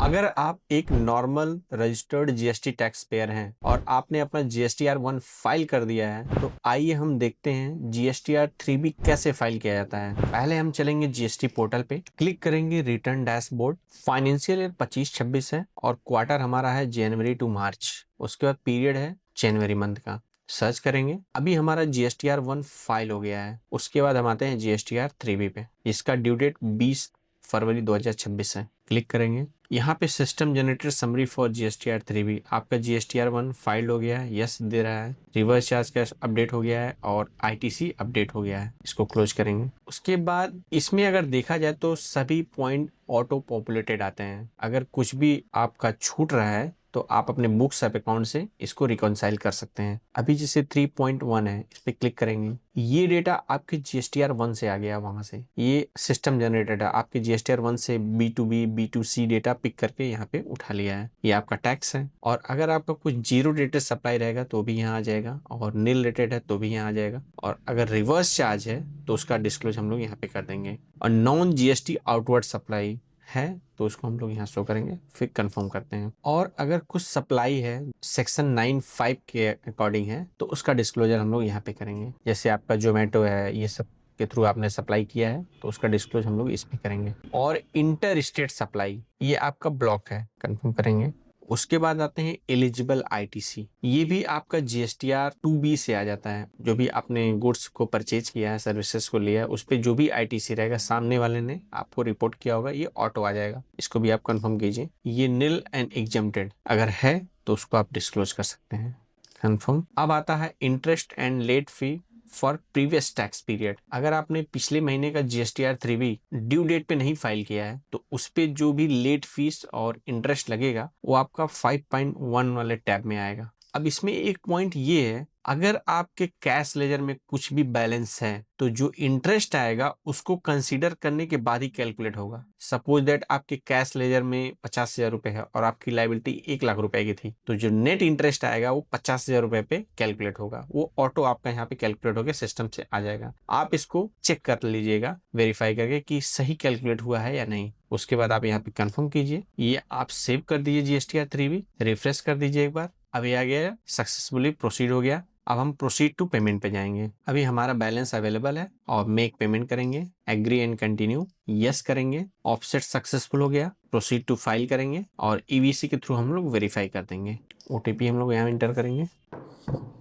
अगर आप एक normal registered GST tax payer हैं और आपने अपना जीएसटीआर 1 फाइल कर दिया है, तो आइए हम देखते हैं जीएसटीआर 3B कैसे फाइल किया जाता है। पहले हम चलेंगे जीएसटी पोर्टल पे, क्लिक करेंगे रिटर्न डैशबोर्ड। फाइनेंशियल ईयर 25-26 है और क्वार्टर हमारा है जनवरी टू मार्च। उसके बाद पीरियड है जनवरी मंथ का। सर्च करेंगे, अभी हमारा जीएसटीआर 1 फाइल हो गया है। उसके बाद हम आते हैं जीएसटीआर 3B पे। इसका ड्यू डेट 20 फरवरी 2026 है। क्लिक करेंगे, यहाँ पे system generated summary for GSTR 3B। आपका जीएसटीआर 1 फाइल्ड हो गया है, यस दे रहा है। रिवर्स चार्ज कैश अपडेट हो गया है और आईटीसी अपडेट हो गया है। इसको क्लोज करेंगे। उसके बाद इसमें अगर देखा जाए तो सभी पॉइंट ऑटो पॉपुलेटेड आते हैं। अगर कुछ भी आपका छूट रहा है तो आप अपने बुक्स ऐप अकाउंट से इसको रिकॉन्साइल कर सकते हैं। अभी जैसे 3.1 है, इस पे क्लिक करेंगे, ये डेटा आपके जीएसटीआर 1 से आ गया। वहां से ये सिस्टम जनरेटेड है, आपके जीएसटीआर 1 से B2B B2C डेटा पिक करके यहाँ पे उठा लिया है। ये आपका टैक्स है। और अगर आपका कुछ जीरो रेटेड सप्लाई रहेगा तो भी यहाँ आ जाएगा, और नील रेटेड है तो भी यहाँ आ जाएगा। और अगर रिवर्स चार्ज है तो उसका डिस्क्लोज हम लोग यहाँ पे कर देंगे। और नॉन जीएसटी आउटवर्ड सप्लाई है तो उसको हम लोग यहाँ शो करेंगे, फिर कंफर्म करते हैं। और अगर कुछ सप्लाई है सेक्शन 9(5) के अकॉर्डिंग है तो उसका डिस्क्लोजर हम लोग यहाँ पे करेंगे। जैसे आपका जोमेटो है, ये सब के थ्रू आपने सप्लाई किया है तो उसका डिस्क्लोज हम लोग इसमें करेंगे। और इंटर स्टेट सप्लाई, ये आपका ब्लॉक है, कंफर्म करेंगे। उसके बाद आते हैं एलिजिबल आईटीसी। ये भी आपका जीएसटीआर 2B से आ जाता है। जो भी आपने गुड्स को परचेज किया है, सर्विसेज को लिया है, उस पर जो भी आईटीसी रहेगा, सामने वाले ने आपको रिपोर्ट किया होगा, ये ऑटो आ जाएगा। इसको भी आप कंफर्म कीजिए। ये नील एंड एग्जम्प्टेड अगर है तो उसको आप डिस्क्लोज कर सकते हैं, कंफर्म। अब आता है interest and late fee for previous tax period. अगर आपने पिछले महीने का जीएसटीआर 3B ड्यू डेट पे नहीं फाइल किया है तो उस पे जो भी लेट फीस और इंटरेस्ट लगेगा वो आपका 5.1 वाले टैब में आएगा। अब इसमें एक पॉइंट ये है, अगर आपके कैश लेजर में कुछ भी बैलेंस है तो जो इंटरेस्ट आएगा उसको कंसीडर करने के बाद ही कैलकुलेट होगा। सपोज दैट आपके कैश लेजर में 50,000 रुपए है और आपकी लाइबिलिटी 1 लाख रुपए की थी, तो जो नेट इंटरेस्ट आएगा वो 50,000 रुपए पे कैलकुलेट होगा। वो ऑटो आपका यहाँ पे कैलकुलेट होकर सिस्टम से आ जाएगा। आप इसको चेक कर लीजिएगा वेरीफाई करके कि सही कैलकुलेट हुआ है या नहीं। उसके बाद आप यहाँ पे कंफर्म कीजिए। ये आप सेव कर दीजिए जीएसटीआर 3B, रिफ्रेश कर दीजिए एक बार। अभी आ गया, सक्सेसफुली प्रोसीड हो गया। अब हम प्रोसीड टू पेमेंट पे जाएंगे। अभी हमारा बैलेंस अवेलेबल है और मेक पेमेंट करेंगे, एग्री एंड कंटिन्यू, यस करेंगे। ऑफसेट सक्सेसफुल हो गया, प्रोसीड टू फाइल करेंगे और ईवीसी के थ्रू हम लोग वेरीफाई कर देंगे। ओटीपी हम लोग यहाँ एंटर करेंगे।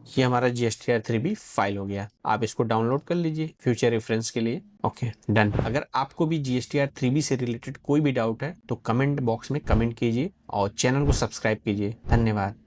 ये हमारा जीएसटीआर 3B फाइल हो गया। आप इसको डाउनलोड कर लीजिए फ्यूचर रेफरेंस के लिए। Okay, done. अगर आपको भी जीएसटीआर 3B से रिलेटेड कोई भी डाउट है तो कमेंट बॉक्स में कमेंट कीजिए और चैनल को सब्सक्राइब कीजिए। धन्यवाद।